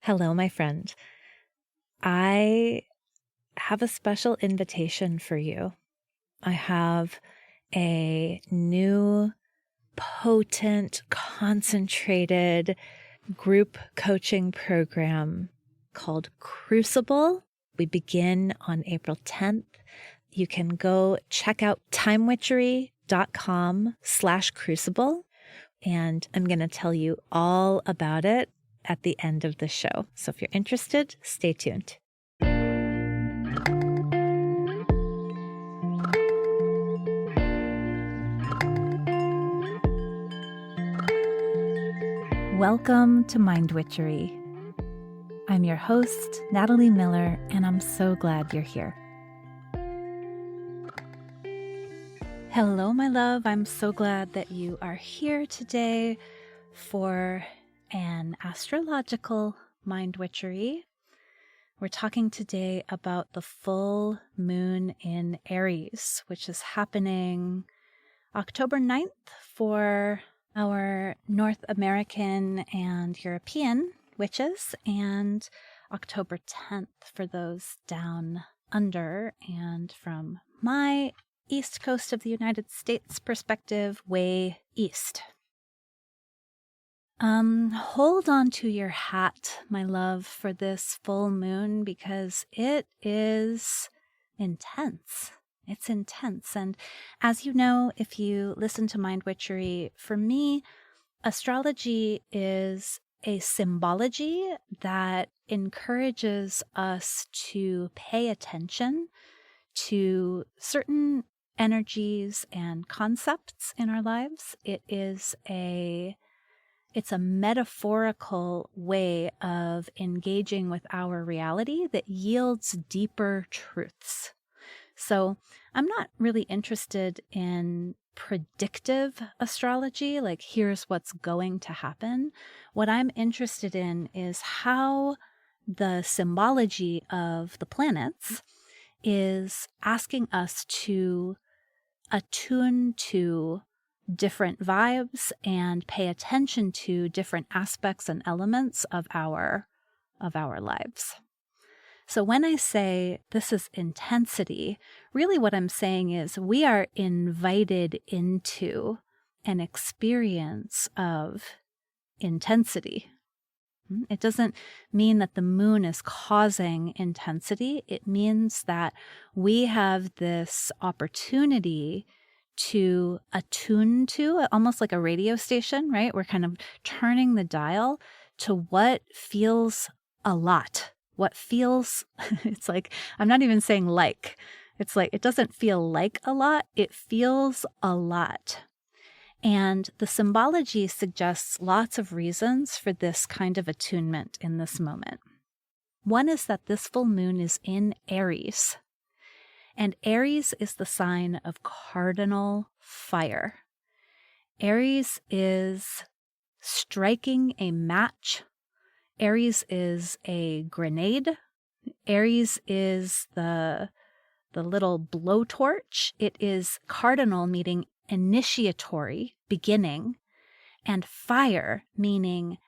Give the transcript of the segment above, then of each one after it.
Hello, my friend. I have a special invitation for you. I have a new, potent, concentrated group coaching program called Crucible. We begin on April 10th. You can go check out timewitchery.com/crucible, and I'm going to tell you all about it at the end of the show. So if you're interested, stay tuned. Welcome to Mind Witchery. I'm your host, Natalie Miller, and I'm so glad you're here. Hello, my love. I'm so glad that you are here today for an astrological Mind Witchery. We're talking today about the full moon in Aries, which is happening October 9th for our North American and European witches, and October 10th for those down under, and from my East Coast of the United States perspective, way east. Hold on to your hat, my love, for this full moon because it is intense. It's intense. And as you know, if you listen to Mind Witchery, for me, astrology is a symbology that encourages us to pay attention to certain energies and concepts in our lives. It's a metaphorical way of engaging with our reality that yields deeper truths. So I'm not really interested in predictive astrology, like here's what's going to happen. What I'm interested in is how the symbology of the planets is asking us to attune to different vibes and pay attention to different aspects and elements of our lives. So when I say this is intensity, really what I'm saying is we are invited into an experience of intensity. It doesn't mean that the moon is causing intensity. It means that we have this opportunity to attune to, almost like a radio station, right? We're kind of turning the dial to what feels a lot. What feels, it's like, I'm not even saying like, it's like, it doesn't feel like a lot. It feels a lot. And the symbology suggests lots of reasons for this kind of attunement in this moment. One is that this full moon is in Aries. And Aries is the sign of cardinal fire. Aries is striking a match. Aries is a grenade. Aries is the little blowtorch. It is cardinal, meaning initiatory, beginning, and fire, meaning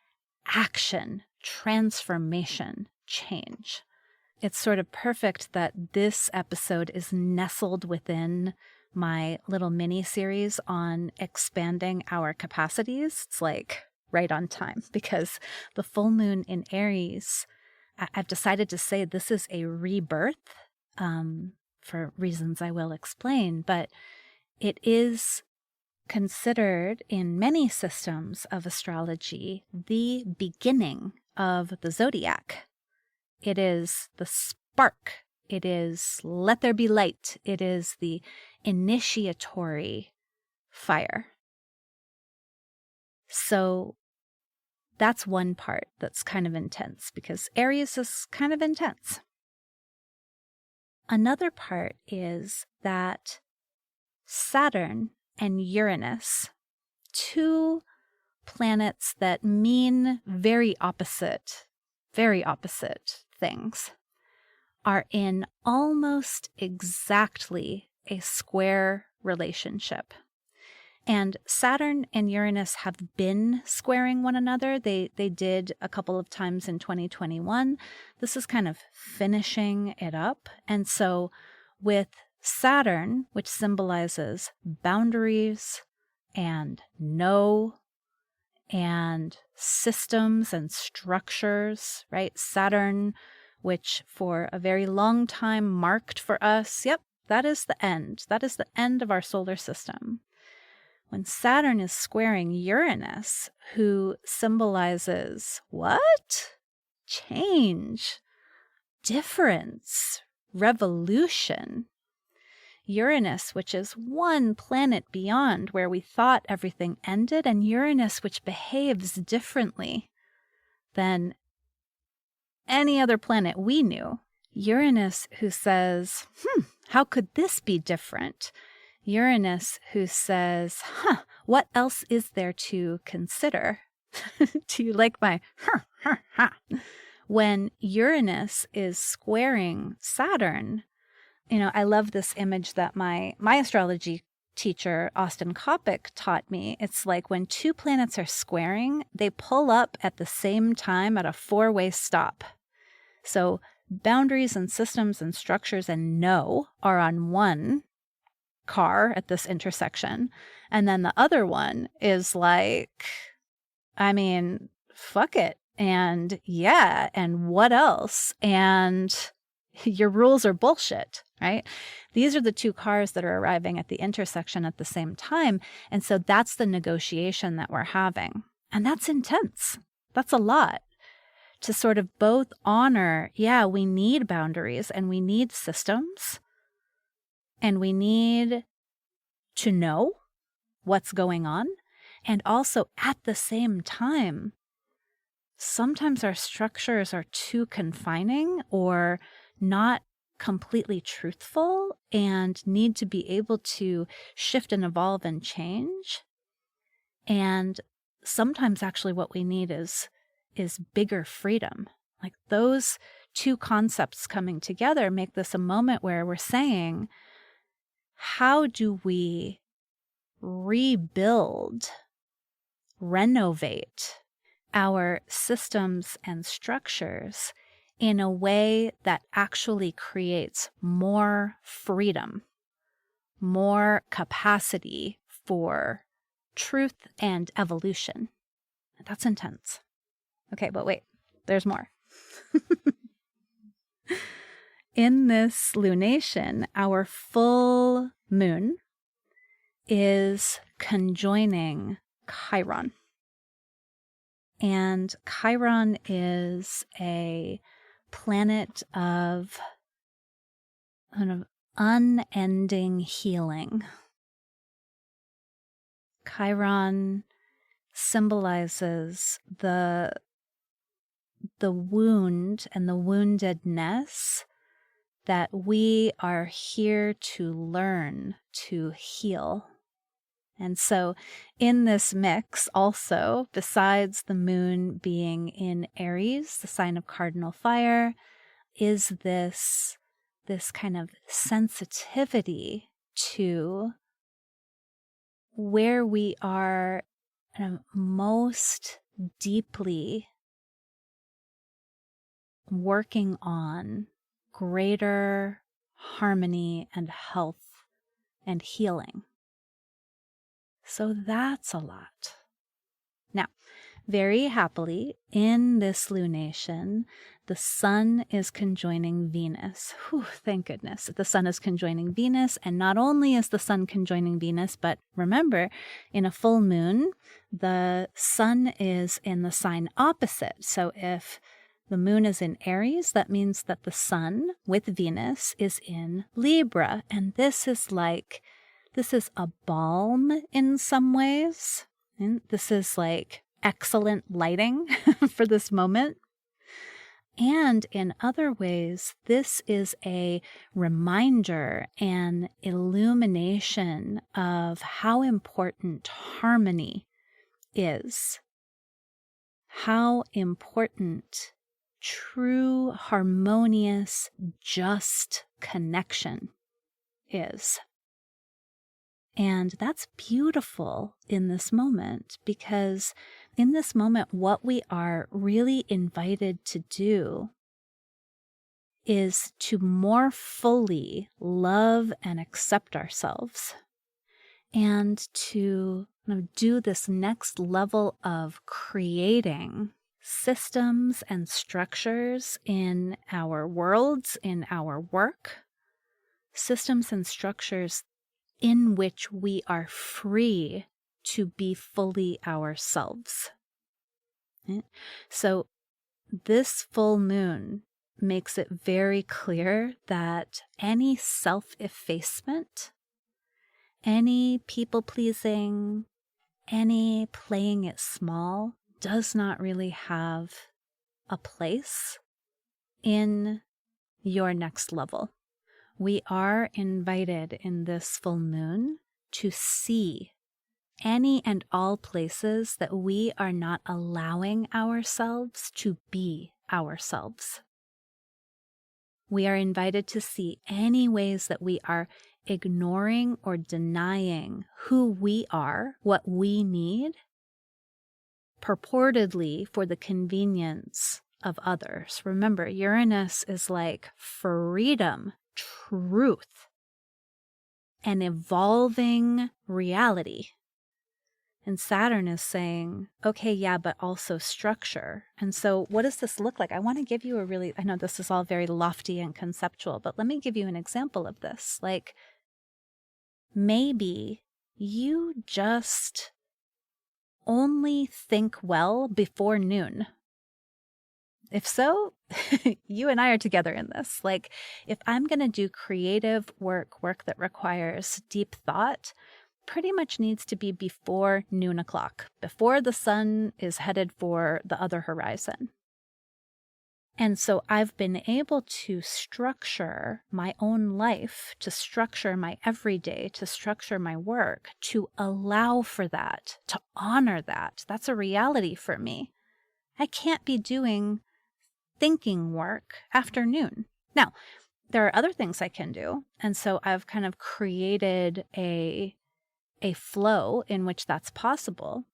action, transformation, change. It's sort of perfect that this episode is nestled within my little mini series on expanding our capacities. It's like right on time because the full moon in Aries, I've decided to say this is a rebirth for reasons I will explain, but it is considered in many systems of astrology the beginning of the zodiac. It is the spark. It is let there be light. It is the initiatory fire. So that's one part that's kind of intense because Aries is kind of intense. Another part is that Saturn and Uranus, two planets that mean very opposite things, are in almost exactly a square relationship. And Saturn and Uranus have been squaring one another. They did a couple of times in 2021. This is kind of finishing it up. And so with Saturn, which symbolizes boundaries and no and systems and structures, right? Saturn, which for a very long time marked for us, yep, that is the end. That is the end of our solar system. When Saturn is squaring Uranus, who symbolizes what? Change, difference, revolution. Uranus, which is one planet beyond where we thought everything ended, and Uranus, which behaves differently than any other planet we knew. Uranus, who says, how could this be different? Uranus, who says, what else is there to consider? Do you like my When Uranus is squaring Saturn, I love this image that my astrology teacher, Austin Kopic, taught me. It's like when two planets are squaring, they pull up at the same time at a four-way stop. So boundaries and systems and structures and no are on one car at this intersection. And then the other one is like, fuck it. And yeah, and what else? And your rules are bullshit, right? These are the two cars that are arriving at the intersection at the same time. And so that's the negotiation that we're having. And that's intense. That's a lot to sort of both honor, yeah, we need boundaries and we need systems and we need to know what's going on. And also at the same time, sometimes our structures are too confining or not completely truthful and need to be able to shift and evolve and change. And sometimes actually what we need is bigger freedom. Like those two concepts coming together make this a moment where we're saying, how do we rebuild, renovate our systems and structures in a way that actually creates more freedom, more capacity for truth and evolution? That's intense. Okay, but wait, there's more. In this lunation, our full moon is conjoining Chiron. And Chiron is a planet of kind of unending healing. Chiron symbolizes the wound and the woundedness that we are here to learn to heal. And so in this mix also, besides the moon being in Aries, the sign of cardinal fire, is this kind of sensitivity to where we are most deeply working on greater harmony and health and healing. So that's a lot. Now, very happily, in this lunation, the sun is conjoining Venus. Whew, thank goodness. The sun is conjoining Venus, and not only is the sun conjoining Venus, but remember, in a full moon, the sun is in the sign opposite. So if the moon is in Aries, that means that the sun with Venus is in Libra. And this is a balm in some ways. And this is like excellent lighting for this moment. And in other ways, this is a reminder and illumination of how important harmony is. How important true, harmonious, just connection is. And that's beautiful in this moment, because in this moment, what we are really invited to do is to more fully love and accept ourselves, and to do this next level of creating systems and structures in our worlds, in our work, systems and structures in which we are free to be fully ourselves. Okay? So this full moon makes it very clear that any self-effacement, any people-pleasing, any playing it small does not really have a place in your next level. We are invited in this full moon to see any and all places that we are not allowing ourselves to be ourselves. We are invited to see any ways that we are ignoring or denying who we are, what we need, purportedly for the convenience of others. Remember, Uranus is like freedom, truth, an evolving reality. And Saturn is saying, okay, yeah, but also structure. And so what does this look like? I want to give you I know this is all very lofty and conceptual, but let me give you an example of this. Like, maybe you just only think well before noon. If so, you and I are together in this. Like, if I'm going to do creative work that requires deep thought, pretty much needs to be before noon o'clock, before the sun is headed for the other horizon. And so I've been able to structure my own life, to structure my everyday, to structure my work, to allow for that, to honor that. That's a reality for me. I can't be doing thinking work after noon. Now, there are other things I can do. And so I've kind of created a flow in which that's possible.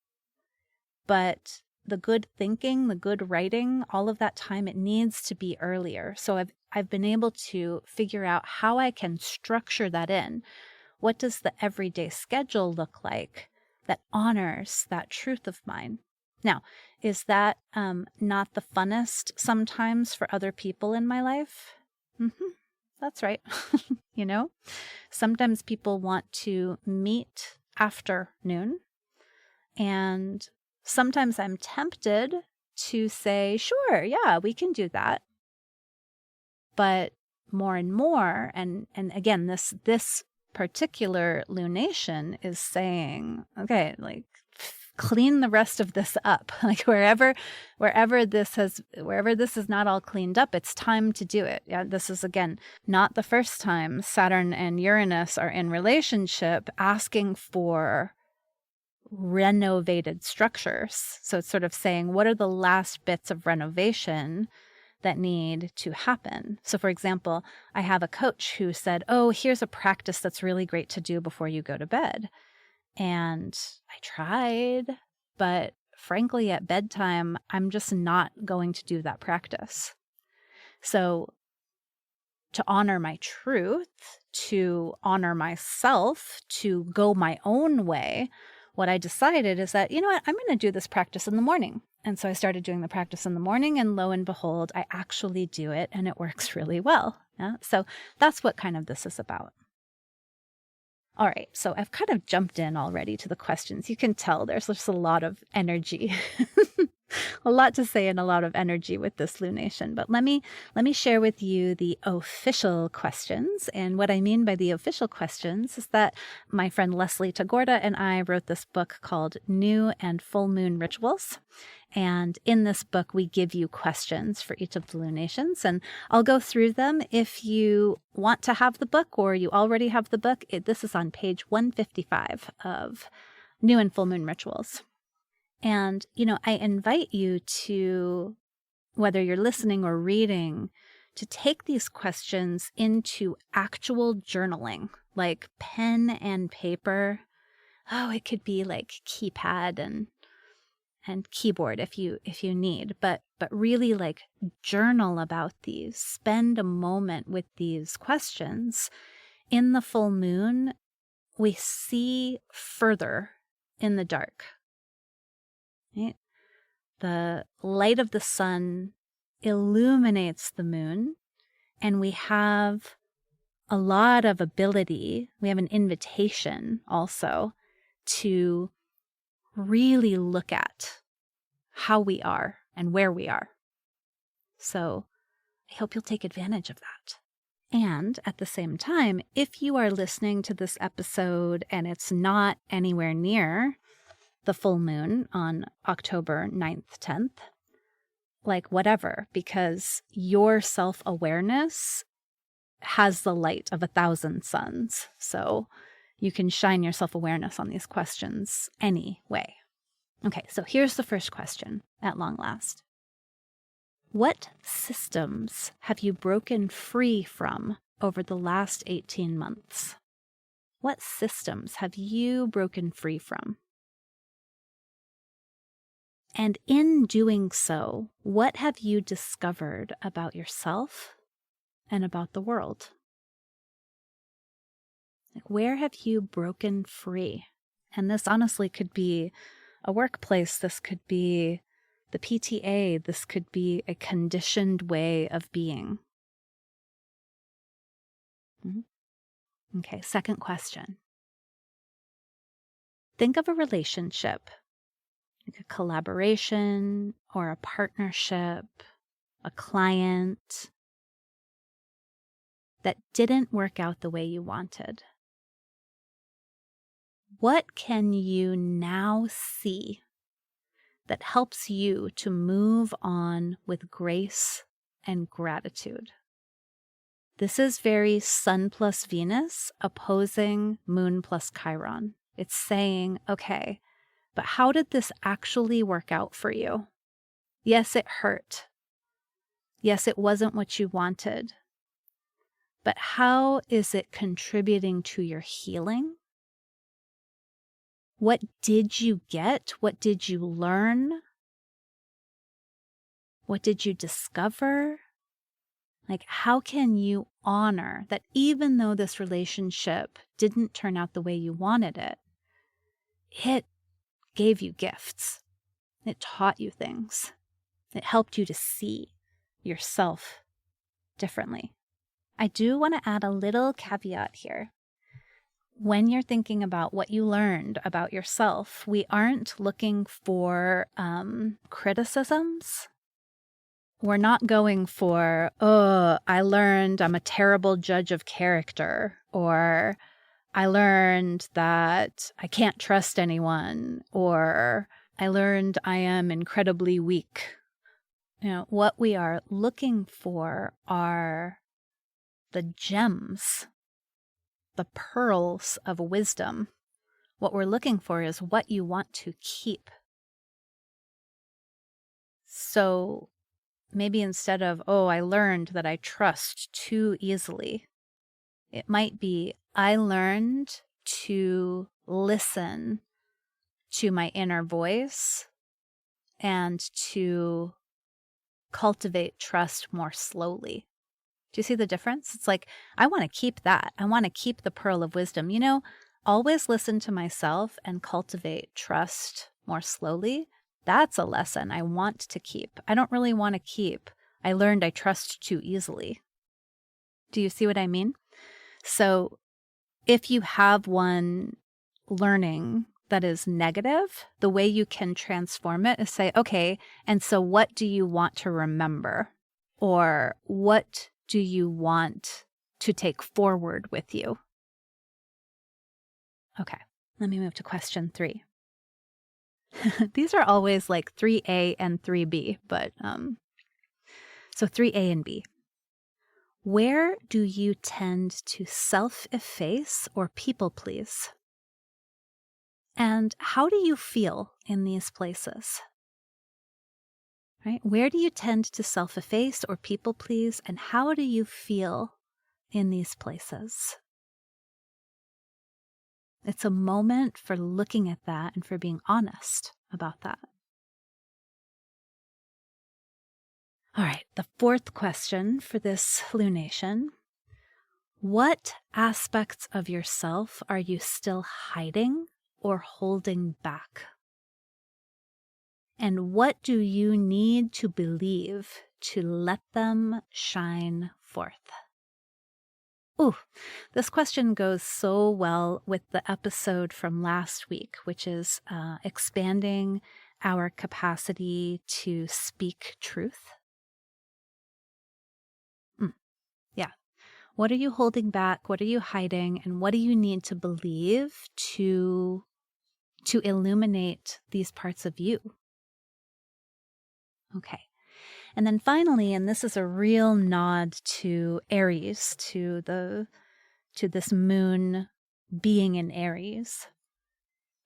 But the good thinking, the good writing, all of that time, it needs to be earlier. So I've been able to figure out how I can structure that in. What does the everyday schedule look like that honors that truth of mine? Now, is that not the funnest sometimes for other people in my life? That's right. Sometimes people want to meet after noon, and sometimes I'm tempted to say, sure, yeah, we can do that. But more and more, and again, this particular lunation is saying, okay, like, clean the rest of this up. Like, wherever this is not all cleaned up, it's time to do it. Yeah, this is, again, not the first time Saturn and Uranus are in relationship asking for renovated structures. So it's sort of saying, what are the last bits of renovation that need to happen? So, for example, I have a coach who said, oh, here's a practice that's really great to do before you go to bed. And I tried, but frankly, at bedtime, I'm just not going to do that practice. So to honor my truth, to honor myself, to go my own way, what I decided is that, you know what, I'm going to do this practice in the morning. And so I started doing the practice in the morning, and lo and behold, I actually do it, and it works really well. Yeah? So that's what kind of this is about. All right, so I've kind of jumped in already to the questions. You can tell there's just a lot of energy, a lot to say and a lot of energy with this lunation. But let me share with you the official questions. And what I mean by the official questions is that my friend Leslie Tagorda and I wrote this book called New and Full Moon Rituals. And in this book, we give you questions for each of the lunations, and I'll go through them. If you want to have the book or you already have the book, this is on page 155 of New and Full Moon Rituals. And, I invite you to, whether you're listening or reading, to take these questions into actual journaling. like pen and paper. Oh, it could be like keypad and keyboard if you need, but really like journal about these. Spend a moment with these questions. In the full moon, we see further in the dark. Right? The light of the sun illuminates the moon, and we have a lot of ability. We have an invitation also to really look at how we are and where we are. So I hope you'll take advantage of that. And at the same time, if you are listening to this episode and it's not anywhere near the full moon on October 9th, 10th, like whatever, because your self-awareness has the light of 1,000 suns. So you can shine your self-awareness on these questions anyway. Okay, so here's the first question at long last. What systems have you broken free from over the last 18 months? What systems have you broken free from? And in doing so, what have you discovered about yourself and about the world? Like, where have you broken free? And this honestly could be a workplace. This could be the PTA. This could be a conditioned way of being. Okay, second question. Think of a relationship, like a collaboration or a partnership, a client that didn't work out the way you wanted. What can you now see that helps you to move on with grace and gratitude? This is very Sun plus Venus opposing Moon plus Chiron. It's saying, okay, but how did this actually work out for you? Yes, it hurt. Yes, it wasn't what you wanted. But how is it contributing to your healing? What did you get? What did you learn? What did you discover? Like, how can you honor that even though this relationship didn't turn out the way you wanted it, it gave you gifts. It taught you things. It helped you to see yourself differently. I do want to add a little caveat here. When you're thinking about what you learned about yourself, we aren't looking for criticisms. We're not going for, oh, I learned I'm a terrible judge of character, or I learned that I can't trust anyone, or I learned I am incredibly weak. You know, what we are looking for are the gems, the pearls of wisdom. What we're looking for is what you want to keep. So maybe instead of, oh, I learned that I trust too easily, it might be, I learned to listen to my inner voice and to cultivate trust more slowly. Do you see the difference? It's like, I want to keep that. I want to keep the pearl of wisdom. You know, always listen to myself and cultivate trust more slowly. That's a lesson I want to keep. I don't really want to keep, I learned I trust too easily. Do you see what I mean? So if you have one learning that is negative, the way you can transform it is say, okay, and so what do you want to remember? Or what do you want to take forward with you? Okay, let me move to question 3. These are always like 3A and 3B, but so 3A and B. Where do you tend to self-efface or people please? And how do you feel in these places? Right? Where do you tend to self-efface or people please, and how do you feel in these places? It's a moment for looking at that and for being honest about that. All right, the fourth question for this lunation. What aspects of yourself are you still hiding or holding back? And what do you need to believe to let them shine forth? Ooh, this question goes so well with the episode from last week, which is expanding our capacity to speak truth. Yeah. What are you holding back? What are you hiding? And what do you need to believe to illuminate these parts of you? Okay. And then finally, and this is a real nod to Aries, to this moon being in Aries.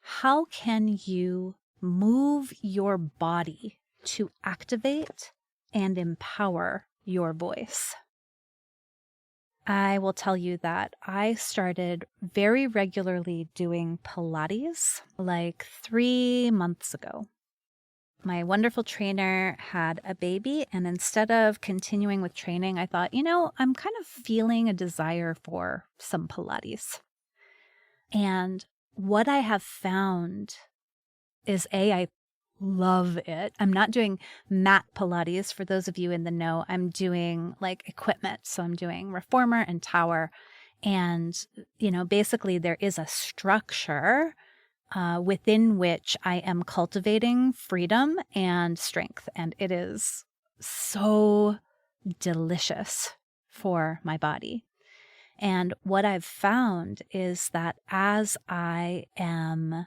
How can you move your body to activate and empower your voice? I will tell you that I started very regularly doing Pilates like 3 months ago. My wonderful trainer had a baby, and instead of continuing with training, I thought, I'm kind of feeling a desire for some Pilates. And what I have found is I love it. I'm not doing mat Pilates. For those of you in the know, I'm doing like equipment. So I'm doing reformer and tower. And, basically there is a structure within which I am cultivating freedom and strength. And it is so delicious for my body. And what I've found is that as I am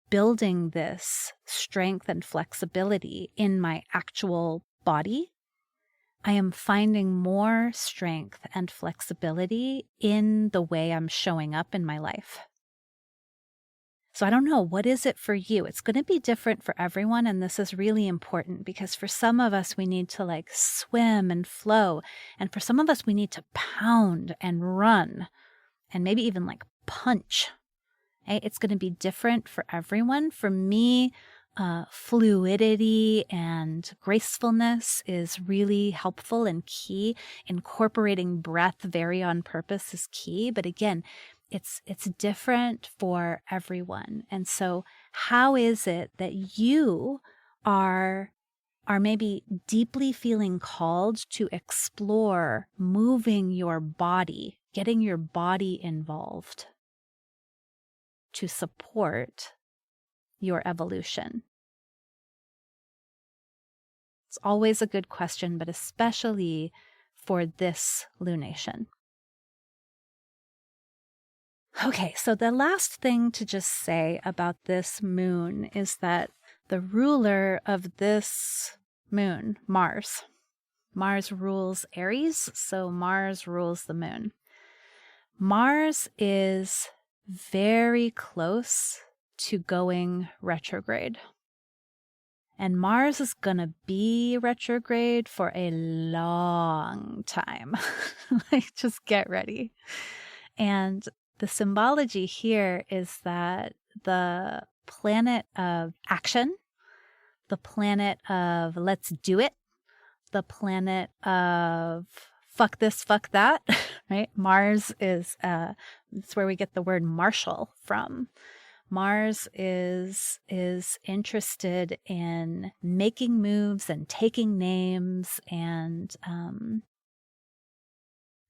building this strength and flexibility in my actual body, I am finding more strength and flexibility in the way I'm showing up in my life. So I don't know, what is it for you? It's going to be different for everyone. And this is really important because for some of us, we need to like swim and flow. And for some of us, we need to pound and run and maybe even like punch. Okay? It's going to be different for everyone. For me, fluidity and gracefulness is really helpful and key. Incorporating breath very on purpose is key. But again, it's different for everyone. And so how is it that you are maybe deeply feeling called to explore moving your body, getting your body involved to support your evolution? It's always a good question, but especially for this lunation. Okay, so the last thing to just say about this moon is that the ruler of this moon, Mars rules Aries, so Mars rules the moon. Mars is very close to going retrograde. And Mars is going to be retrograde for a long time. Like, just get ready. And the symbology here is that the planet of action, the planet of let's do it, the planet of fuck this, fuck that, right? Mars is, it's where we get the word martial from. Mars is interested in making moves and taking names and,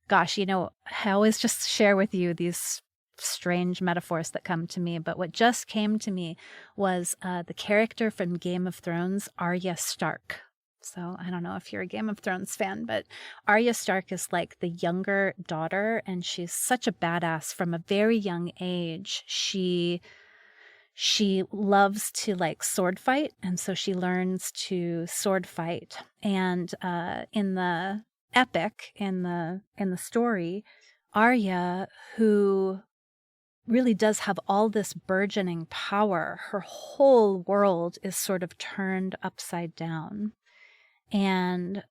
gosh, I always just share with you these strange metaphors that come to me, but what just came to me was the character from Game of Thrones, Arya Stark. So I don't know if you're a Game of Thrones fan, but Arya Stark is like the younger daughter, and she's such a badass from a very young age. She loves to like sword fight, and so she learns to sword fight. And in the epic, in the story, Arya, who really does have all this burgeoning power, her whole world is sort of turned upside down. And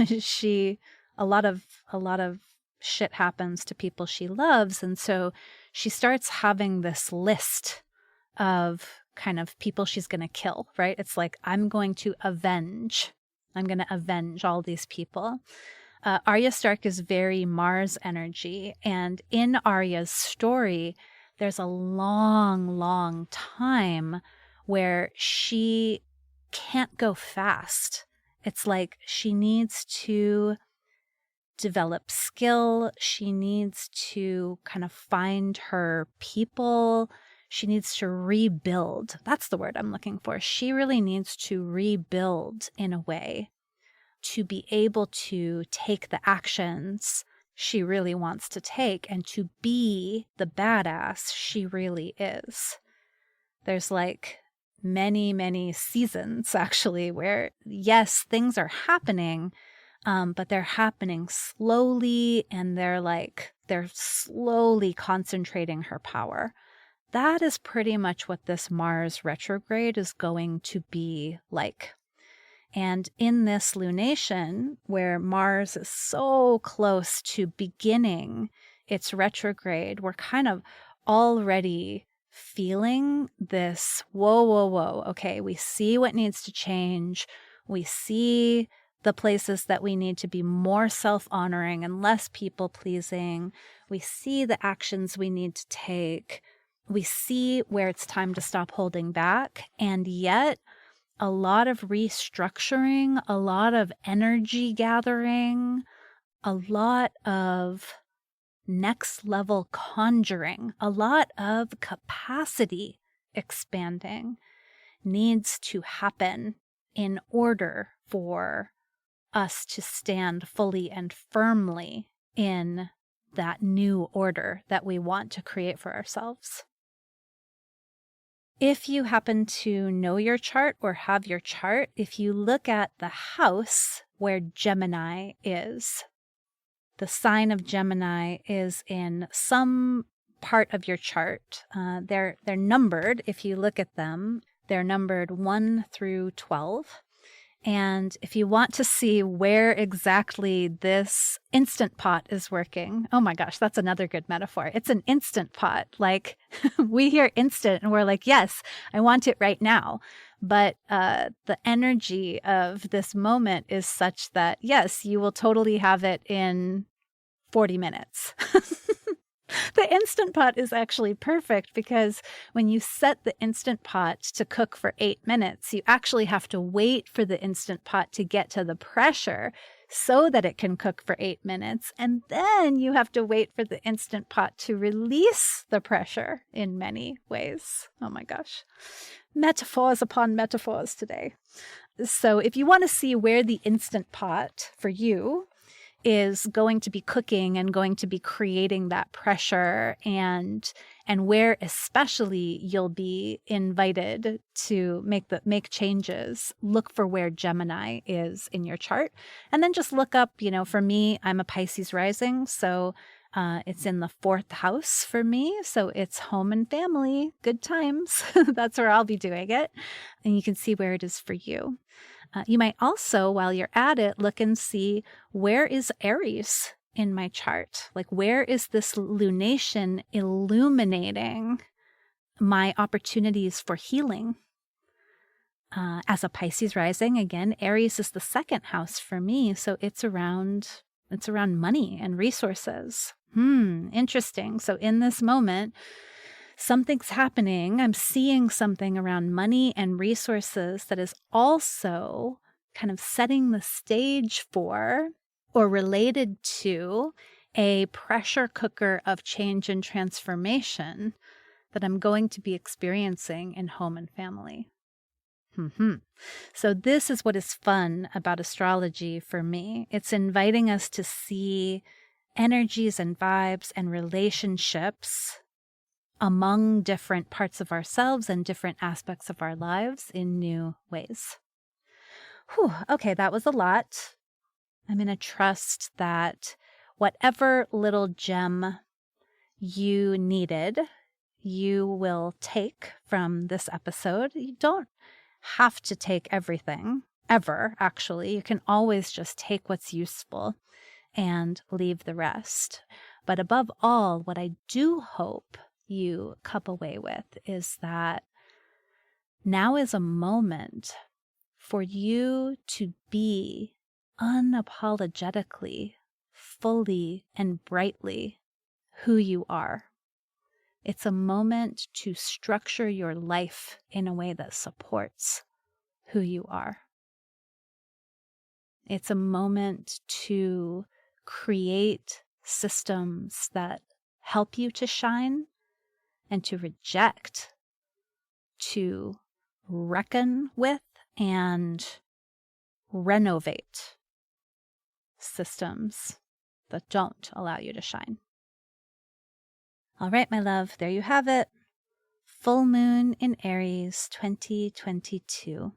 a lot of shit happens to people she loves, and so she starts having this list of kind of people she's going to kill, right? It's like, I'm going to avenge all these people. Arya Stark is very Mars energy. And in Arya's story, there's a long, long time where she can't go fast. It's like she needs to develop skill. She needs to kind of find her people. She needs to rebuild. That's the word I'm looking for. She really needs to rebuild in a way to be able to take the actions she really wants to take and to be the badass she really is. There's like many, many seasons actually where, yes, things are happening, but they're happening slowly, and they're slowly concentrating her power. That is pretty much what this Mars retrograde is going to be like. And in this lunation, where Mars is so close to beginning its retrograde, we're kind of already feeling this, whoa, whoa, whoa. Okay, we see what needs to change. We see the places that we need to be more self-honoring and less people-pleasing. We see the actions we need to take. We see where it's time to stop holding back. And yet, a lot of restructuring, a lot of energy gathering, a lot of next level conjuring, a lot of capacity expanding needs to happen in order for us to stand fully and firmly in that new order that we want to create for ourselves. If you happen to know your chart or have your chart, if you look at the house where Gemini is, the sign of Gemini is in some part of your chart. They're numbered. If you look at them, they're numbered 1 through 12. And if you want to see where exactly this Instant Pot is working, oh my gosh, that's another good metaphor. It's an instant pot. Like we hear instant and we're like, yes, I want it right now. But the energy of this moment is such that, yes, you will totally have it in 40 minutes. The Instant Pot is actually perfect because when you set the Instant Pot to cook for 8 minutes, you actually have to wait for the Instant Pot to get to the pressure so that it can cook for 8 minutes. And then you have to wait for the Instant Pot to release the pressure in many ways. Oh my gosh. Metaphors upon metaphors today. So if you want to see where the Instant Pot for you is going to be cooking and going to be creating that pressure, and where especially you'll be invited to make changes, look for where Gemini is in your chart. And then just look up, for me, I'm a Pisces rising, so it's in the 4th house for me. So it's home and family, good times. That's where I'll be doing it. And you can see where it is for you. You might also, while you're at it, look and see, where is Aries in my chart? Like, where is this lunation illuminating my opportunities for healing? As a Pisces rising, again, Aries is the 2nd house for me. So it's around money and resources. Interesting. So in this moment, something's happening. I'm seeing something around money and resources that is also kind of setting the stage for or related to a pressure cooker of change and transformation that I'm going to be experiencing in home and family. So this is what is fun about astrology for me. It's inviting us to see energies and vibes and relationships among different parts of ourselves and different aspects of our lives in new ways. Okay, that was a lot. I'm going to trust that whatever little gem you needed, you will take from this episode. You don't have to take everything, ever, actually. You can always just take what's useful and leave the rest. But above all, what I do hope you come away with is that now is a moment for you to be unapologetically, fully, and brightly who you are. It's a moment to structure your life in a way that supports who you are. It's a moment to create systems that help you to shine and to reject, to reckon with, and renovate systems that don't allow you to shine. All right, my love, there you have it. Full moon in Aries 2022.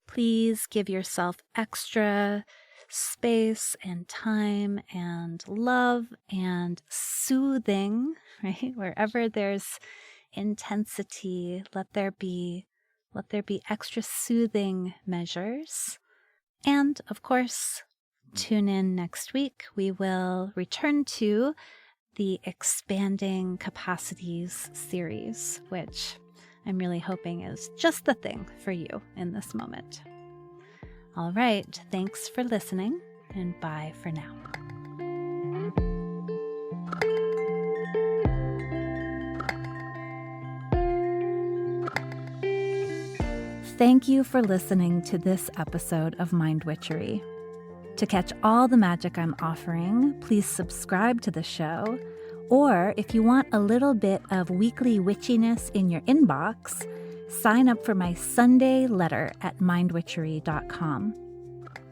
Please give yourself extra space and time and love and soothing, right? Wherever there's intensity, let there be extra soothing measures. And of course, tune in next week. We will return to the Expanding Capacities series, which I'm really hoping is just the thing for you in this moment. All right, thanks for listening, and bye for now. Thank you for listening to this episode of Mind Witchery. To catch all the magic I'm offering, please subscribe to the show. Or if you want a little bit of weekly witchiness in your inbox, sign up for my Sunday letter at mindwitchery.com.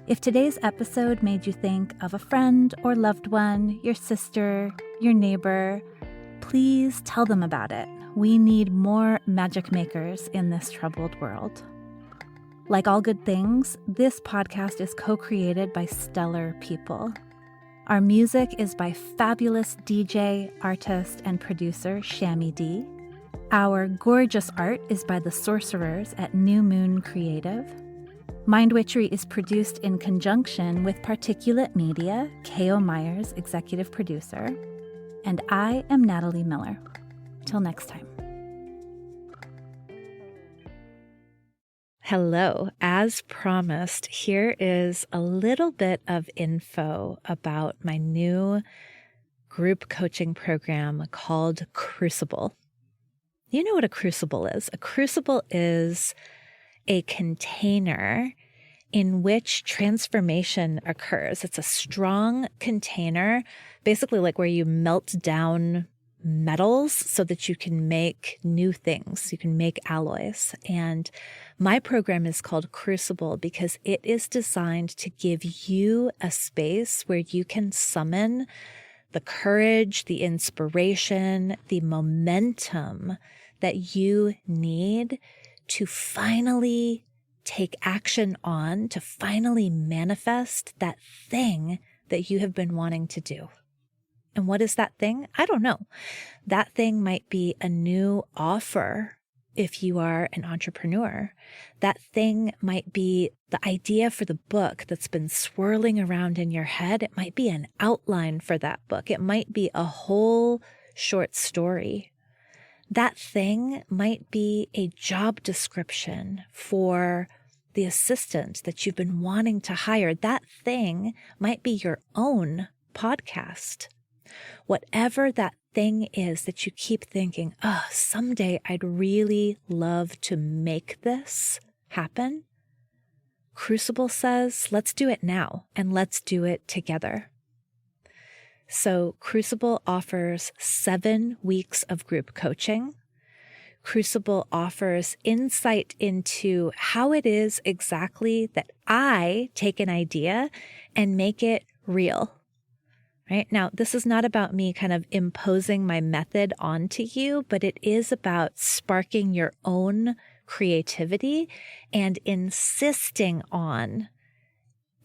If today's episode made you think of a friend or loved one, your sister, your neighbor, please tell them about it. We need more magic makers in this troubled world. Like all good things, this podcast is co-created by stellar people. Our music is by fabulous DJ, artist, and producer Shammy D. Our gorgeous art is by the sorcerers at New Moon Creative. Mind Witchery is produced in conjunction with Particulate Media, K.O. Myers, executive producer. And I am Natalie Miller. Till next time. Hello. As promised, here is a little bit of info about my new group coaching program called Crucible. You know what a crucible is? A crucible is a container in which transformation occurs. It's a strong container, basically like where you melt down metals so that you can make new things. You can make alloys. And my program is called Crucible because it is designed to give you a space where you can summon the courage, the inspiration, the momentum that you need to finally take action on, to finally manifest that thing that you have been wanting to do. And what is that thing? I don't know. That thing might be a new offer if you are an entrepreneur. That thing might be the idea for the book that's been swirling around in your head. It might be an outline for that book. It might be a whole short story. That thing might be a job description for the assistant that you've been wanting to hire. That thing might be your own podcast. Whatever that thing is that you keep thinking, someday I'd really love to make this happen. Crucible says, let's do it now and let's do it together. So Crucible offers 7 weeks of group coaching. Crucible offers insight into how it is exactly that I take an idea and make it real. Right? Now, this is not about me kind of imposing my method onto you, but it is about sparking your own creativity and insisting on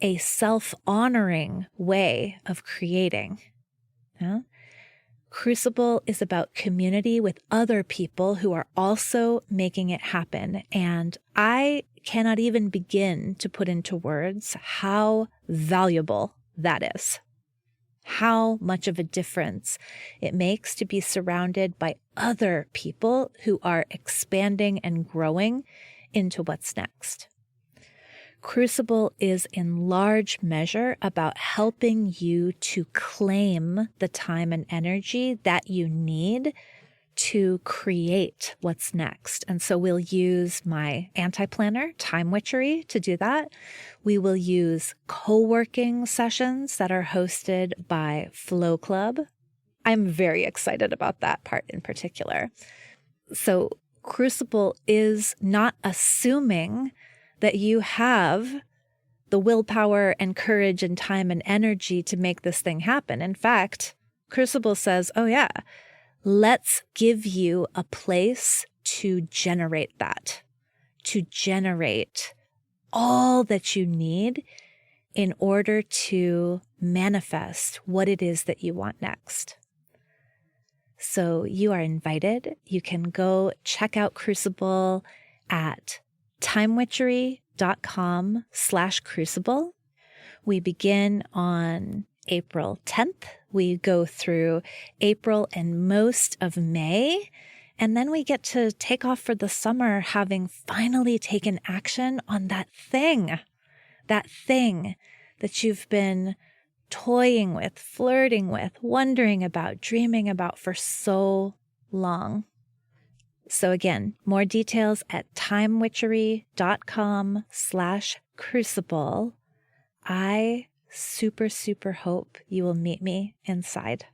a self-honoring way of creating. Yeah? Crucible is about community with other people who are also making it happen. And I cannot even begin to put into words how valuable that is. how much of a difference it makes to be surrounded by other people who are expanding and growing into what's next. Crucible is in large measure about helping you to claim the time and energy that you need to create what's next. And so we'll use my anti-planner, Time Witchery, to do that. We will use co-working sessions that are hosted by Flow Club. I'm very excited about that part in particular. So Crucible is not assuming that you have the willpower and courage and time and energy to make this thing happen. In fact, Crucible says, oh yeah, let's give you a place to generate that, to generate all that you need in order to manifest what it is that you want next. So you are invited. You can go check out Crucible at timewitchery.com/crucible. We begin on April 10th. We go through April and most of May, and then we get to take off for the summer, having finally taken action on that thing that you've been toying with, flirting with, wondering about, dreaming about for so long. So again, more details at timewitchery.com/crucible. I super hope you will meet me inside.